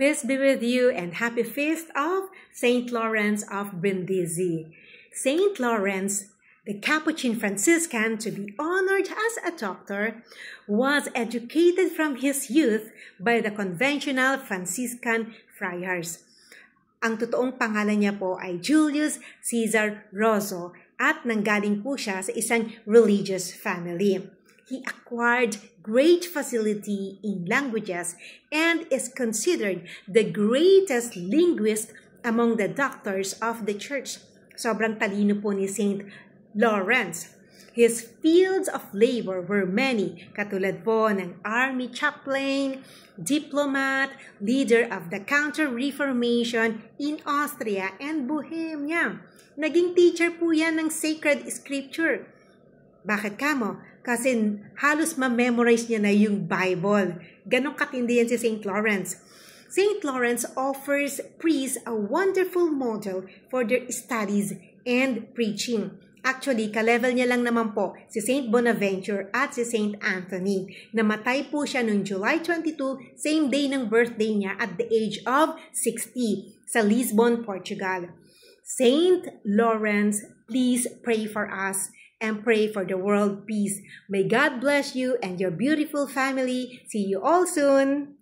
Peace be with you and happy feast of Saint Lawrence of Brindisi. Saint Lawrence, the Capuchin Franciscan to be honored as a doctor, was educated from his youth by the conventional Franciscan friars. Ang totoong pangalan niya po ay Julius Caesar Rosso at nanggaling po siya sa isang religious family. He acquired great facility in languages and is considered the greatest linguist among the doctors of the church. Sobrang talino po ni Saint Lawrence. His fields of labor were many, katulad po ng army chaplain, diplomat, leader of the Counter-Reformation in Austria and Bohemia. Naging teacher po yan ng sacred scripture. Bakit kamo? Kasi halos ma-memorize niya na yung Bible. Ganon katindi yan si St. Lawrence. St. Lawrence offers priests a wonderful model for their studies and preaching. Actually, ka-level niya lang naman po si St. Bonaventure at si St. Anthony. Namatay po siya noong July 22, same day ng birthday niya at the age of 60 sa Lisbon, Portugal. St. Lawrence, please pray for us and pray for the world peace. May God bless you and your beautiful family. See you all soon.